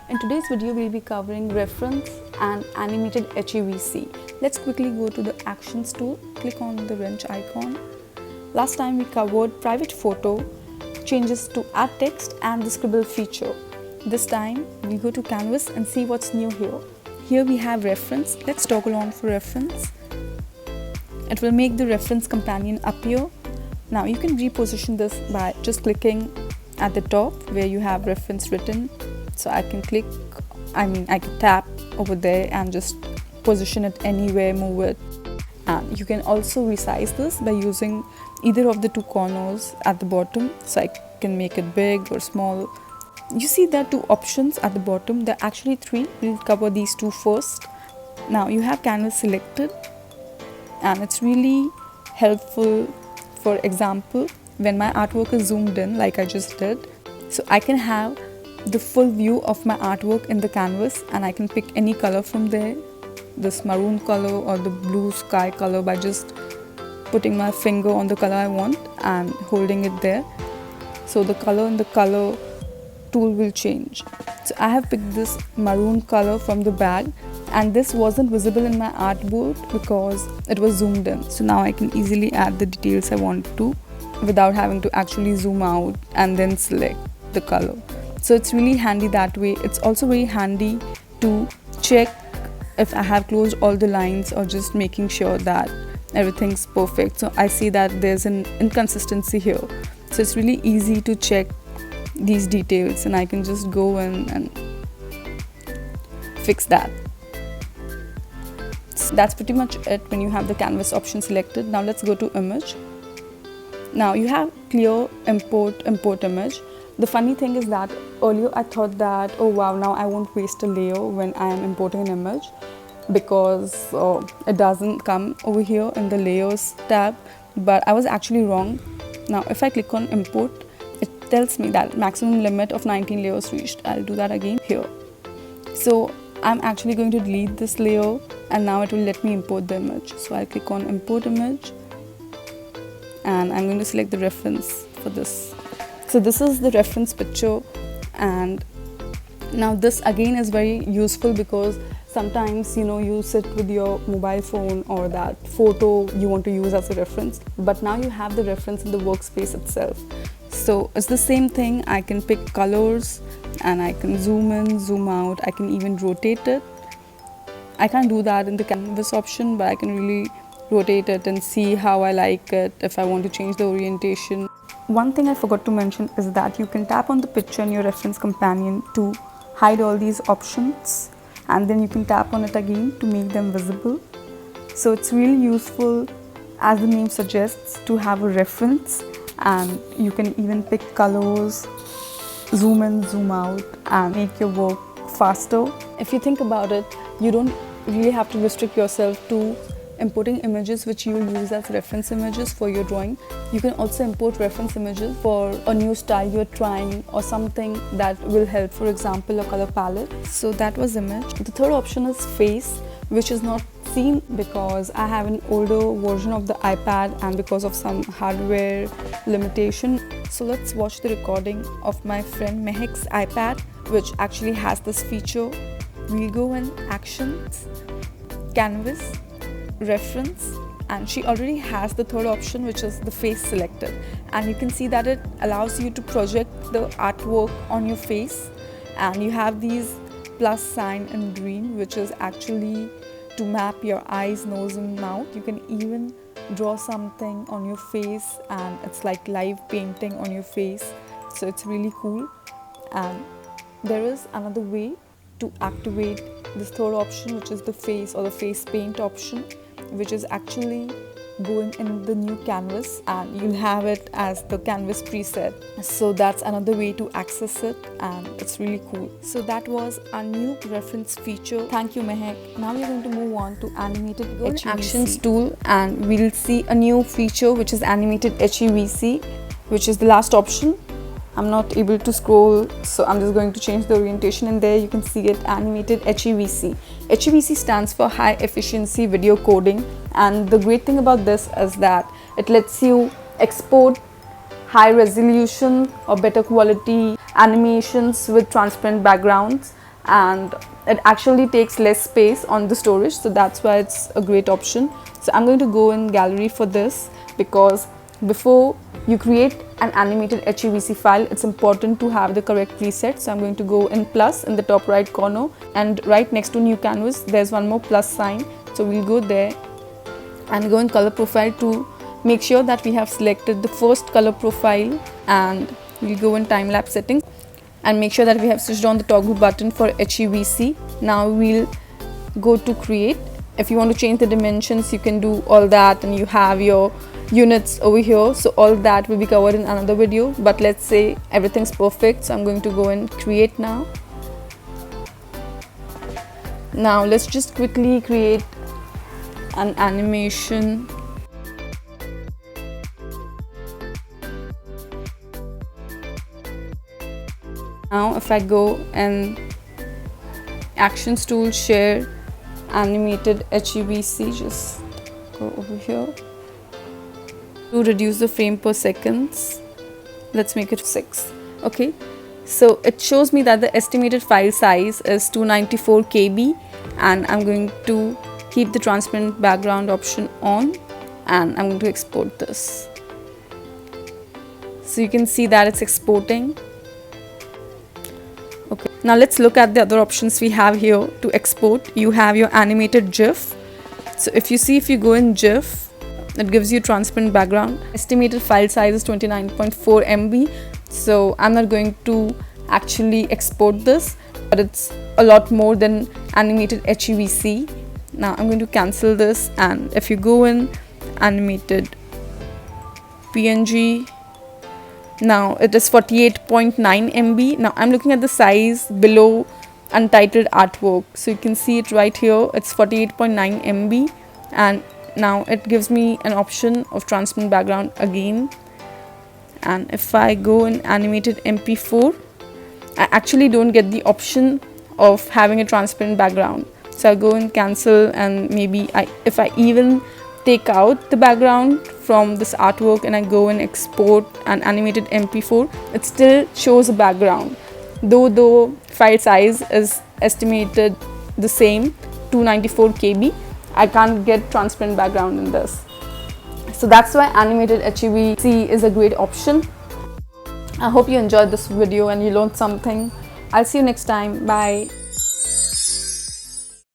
In today's video, we'll be covering reference and animated HEVC. Let's quickly go to the Actions tool, click on the wrench icon. Last time we covered private photo, changes to add text and the scribble feature. This time we go to canvas and see what's new here. Here we have reference. Let's toggle on for reference. It will make the reference companion appear. Now you can reposition this by just clicking at the top where you have reference written. So I can I can tap over there and just position it anywhere, move it. And you can also resize this by using either of the two corners at the bottom. So I can make it big or small. You see there are two options at the bottom. There are actually three. We'll cover these two first. Now you have canvas selected, and it's really helpful. For example, when my artwork is zoomed in like I just did, so I can have the full view of my artwork in the canvas, and I can pick any color from there, this maroon color or the blue sky color, by just putting my finger on the color I want and holding it there. So the color in the color tool will change. So I have picked this maroon color from the bag, and this wasn't visible in my artboard because it was zoomed in. So now I can easily add the details I want to without having to actually zoom out and then select the color. So it's really handy that way. It's also very handy to check if I have closed all the lines or just making sure that everything's perfect. So I see that there's an inconsistency here. So it's really easy to check these details, and I can just go in and fix that. So that's pretty much it when you have the canvas option selected. Now let's go to image. Now you have clear import image. The funny thing is that earlier I thought that, oh wow, now I won't waste a layer when I am importing an image because it doesn't come over here in the layers tab, but I was actually wrong. Now if I click on import, it tells me that maximum limit of 19 layers reached. I'll do that again here. So I'm actually going to delete this layer, and now it will let me import the image. So I'll click on import image, and I'm going to select the reference for this. So this is the reference picture, and now this again is very useful because sometimes you sit with your mobile phone or that photo you want to use as a reference, but now you have the reference in the workspace itself. So it's the same thing. I can pick colors and I can zoom in, zoom out. I can even rotate it. I can't do that in the canvas option, but I can really rotate it and see how I like it if I want to change the orientation. One thing I forgot to mention is that you can tap on the picture in your reference companion to hide all these options, and then you can tap on it again to make them visible. So it's really useful, as the name suggests, to have a reference, and you can even pick colors, zoom in, zoom out, and make your work faster. If you think about it, you don't really have to restrict yourself to importing images which you will use as reference images for your drawing. You can also import reference images for a new style you're trying or something that will help, for example, a color palette. So that was image. The third option is face, which is not seen because I have an older version of the iPad and because of some hardware limitation. So let's watch the recording of my friend Mehek's iPad, which actually has this feature. We'll go in Actions, Canvas, Reference, and she already has the third option, which is the face selected, and you can see that it allows you to project the artwork on your face, and you have these plus sign in green, which is actually to map your eyes, nose and mouth. You can even draw something on your face, and it's like live painting on your face. So it's really cool. And there is another way to activate this third option, which is the face or the face paint option, which is actually going in the new canvas, and you'll have it as the canvas preset. So that's another way to access it, and it's really cool. So that was our new reference feature. Thank you, Mehek. Now we're going to move on to animated HEVC. Actions tool, and we'll see a new feature, which is animated HEVC, which is the last option. I'm not able to scroll, so I'm just going to change the orientation, and there you can see it, animated HEVC. HEVC stands for high efficiency video coding, and the great thing about this is that it lets you export high resolution or better quality animations with transparent backgrounds, and it actually takes less space on the storage, so that's why it's a great option. So I'm going to go in gallery for this, because before you create an animated HEVC file, it's important to have the correct preset. So I'm going to go in plus in the top right corner, and right next to new canvas there's one more plus sign, so we'll go there and go in color profile to make sure that we have selected the first color profile, and we'll go in time lapse settings and make sure that we have switched on the toggle button for HEVC. Now we'll go to create. If you want to change the dimensions, you can do all that, and you have your units over here, so all that will be covered in another video. But let's say everything's perfect, so I'm going to go and create now. Now let's just quickly create an animation. Now if I go and actions tool, share animated HEVC, just go over here to reduce the frame per seconds. Let's make it 6. Okay, so it shows me that the estimated file size is 294 KB, and I'm going to keep the transparent background option on, and I'm going to export this. So you can see that it's exporting. Okay, now let's look at the other options we have here to export. You have your animated GIF. So if you go in GIF, it gives you transparent background. Estimated file size is 29.4 MB. So I'm not going to actually export this, but it's a lot more than animated HEVC. Now I'm going to cancel this, and if you go in animated PNG, now it is 48.9 MB. Now I'm looking at the size below untitled artwork, so you can see it right here. It's 48.9 MB, and now it gives me an option of transparent background again. And if I go in animated MP4, I actually don't get the option of having a transparent background. So I'll go and cancel, and maybe if I even take out the background from this artwork and I go and export an animated MP4, it still shows a background, though file size is estimated the same, 294 KB. I can't get transparent background in this. So that's why animated HEVC is a great option. I hope you enjoyed this video and you learned something. I'll see you next time. Bye.